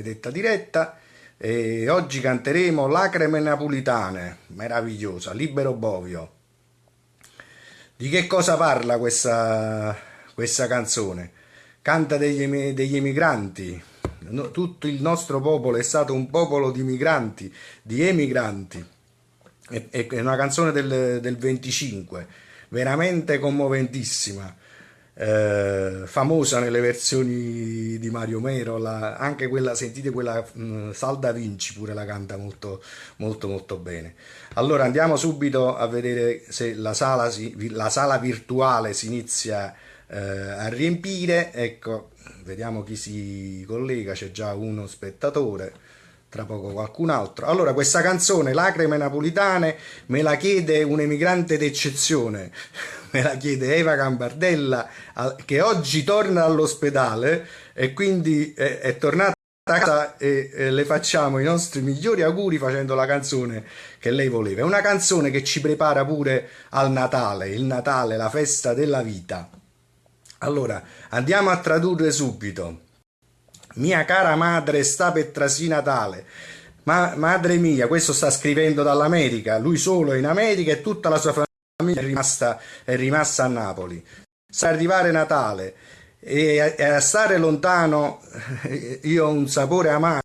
Detta diretta e oggi canteremo Lacrime Napolitane, meravigliosa, Libero Bovio. Di che cosa parla questa canzone? Canta degli emigranti. Tutto il nostro popolo è stato un popolo di migranti, di emigranti. È una canzone del 25, veramente commoventissima. Famosa nelle versioni di Mario Mero, anche quella, sentite quella Salda Vinci pure la canta molto molto molto bene. Allora andiamo subito a vedere se la sala virtuale si inizia a riempire. Ecco, vediamo chi si collega, c'è già uno spettatore, tra poco qualcun altro. Allora, questa canzone Lacrime Napolitane me la chiede un emigrante d'eccezione, me la chiede Eva Gambardella, che oggi torna all'ospedale e quindi è tornata a casa e le facciamo i nostri migliori auguri facendo la canzone che lei voleva. È una canzone che ci prepara pure al Natale, il Natale, la festa della vita. Allora, andiamo a tradurre subito. Mia cara madre, sta per trasì Natale. Madre mia, questo sta scrivendo dall'America, lui solo è in America e tutta la sua famiglia è rimasta a Napoli. Sa arrivare Natale e a stare lontano io ho un sapore amaro.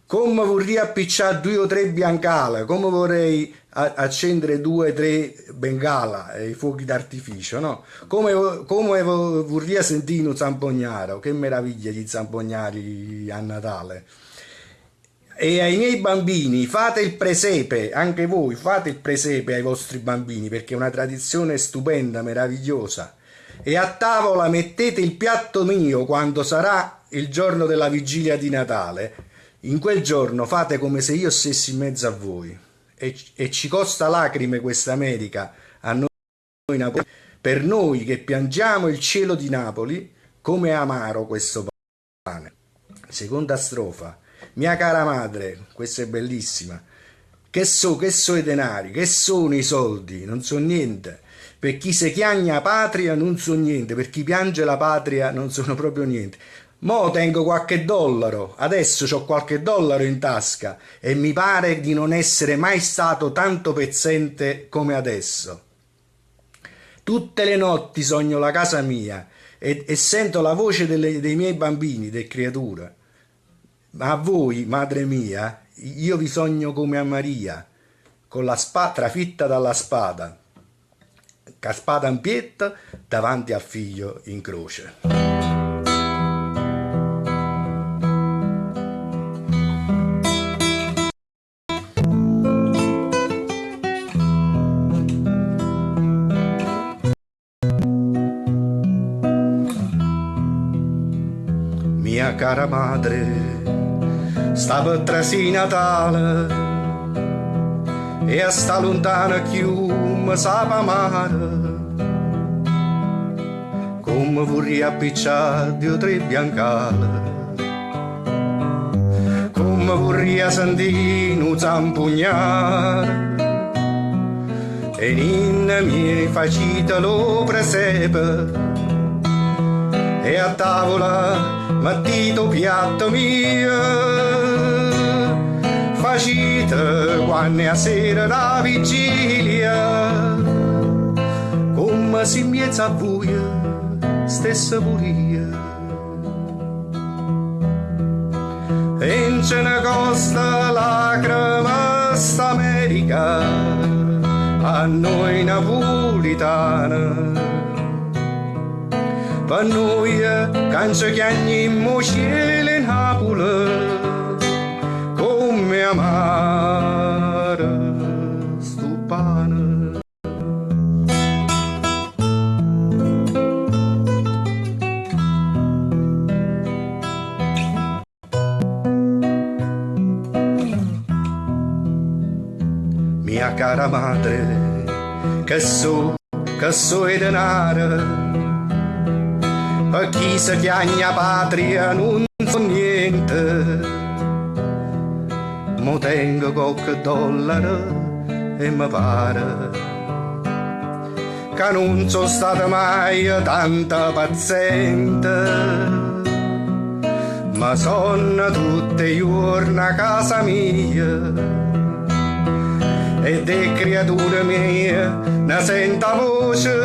Come vorrei appicciare 2 o 3 biancale, come vorrei accendere 2 o 3 bengala e i fuochi d'artificio, no? Come vorrei sentire un zampognaro, che meraviglia gli zampognari a Natale. E ai miei bambini fate il presepe, anche voi fate il presepe ai vostri bambini, perché è una tradizione stupenda, meravigliosa. E a tavola mettete il piatto mio quando sarà il giorno della vigilia di Natale. In quel giorno fate come se io stessi in mezzo a voi. E ci costa lacrime questa America, a noi Napoli, per noi che piangiamo il cielo di Napoli, come è amaro questo pane. Seconda strofa. Mia cara madre, questa è bellissima. Che so i denari, che sono i soldi, non so niente. Per chi se chiagna patria non so niente, per chi piange la patria non sono proprio niente. Mo tengo qualche dollaro, adesso ho qualche dollaro in tasca e mi pare di non essere mai stato tanto pezzente come adesso. Tutte le notti sogno la casa mia e sento la voce dei miei bambini, delle creature. Ma a voi, madre mia, io vi sogno come a Maria, con la spada trafitta dalla spada, caspada in pietta davanti al figlio in croce. Mia cara madre, stava trasì Natale e a sta lontana chiuma sapa mare. Come vorrei appicciare 2 o 3 biancale, come vorrei sentire un zampugnare e in miei facita lo presepe. E a tavola mettito piatto mio, facite quando a sera la vigilia, come si miezza a buia, stessa buria. E in ce ne costa lacrima sta America, a noi napolitana. Per noi che ci chiamiamo cielo in Napoli, come amare sto pane. Mia cara madre, che so i denari, per chi si chiagna patria non so niente. Mo tengo qualche dollaro e mi pare che non sono stata mai tanta paziente, ma sono tutte i giorni a casa mia e de creature mie ne senta voce,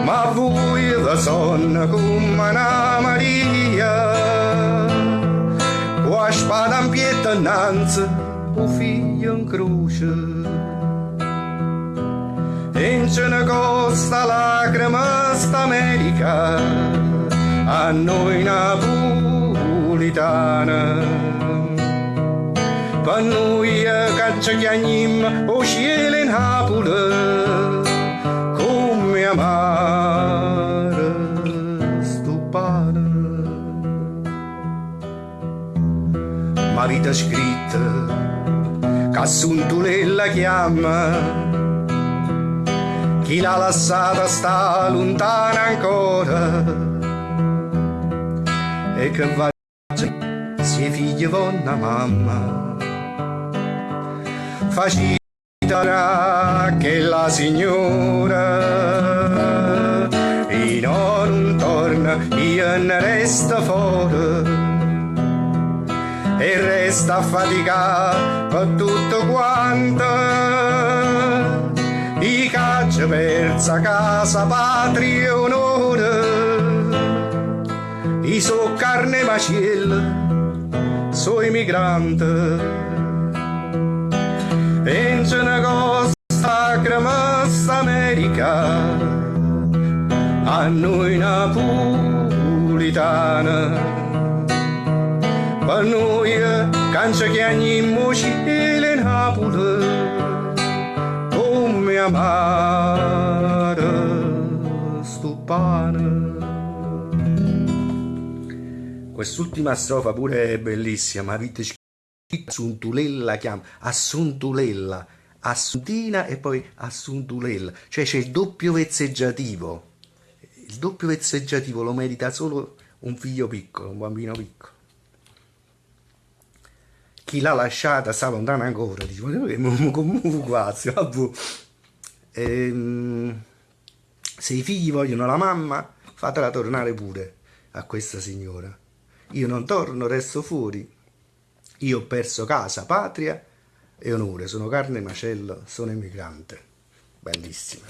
ma voi la sonno come una Maria, con la spada in pietà innanzi, o figlio in croce. E in ce ne costa lacrima sta America, a noi napolitana. Per noi che ci chiamiamo o cielo in Napoli, come amare sto pane. Ma vita scritta, che Assuntulella chiama, chi l'ha lasciata sta lontana ancora, e che va se figli vanno a mamma, facita che la signora e non torna, io ne resto fuori e resta a faticare per tutto quanto. I caccia persa casa, patria e onore, i so carne maciella, so i migranti. E c'è una cosa cremassa America, a noi napolitana. Per noi che ci chiamiamo cielo in Napoli, come amare sto pane. Quest'ultima strofa pure è bellissima, ma avete scritto Assuntulella chiama, Assuntulella, Assuntina e poi Assuntulella, cioè c'è il doppio vezzeggiativo. Il doppio vezzeggiativo lo merita solo un figlio piccolo, un bambino piccolo. Chi l'ha lasciata sta lontana ancora, dice, ma come quasi, vabbè. Se i figli vogliono la mamma, fatela tornare pure a questa signora. Io non torno, resto fuori. Io ho perso casa, patria e onore. Sono carne e macello, sono emigrante. Bellissima.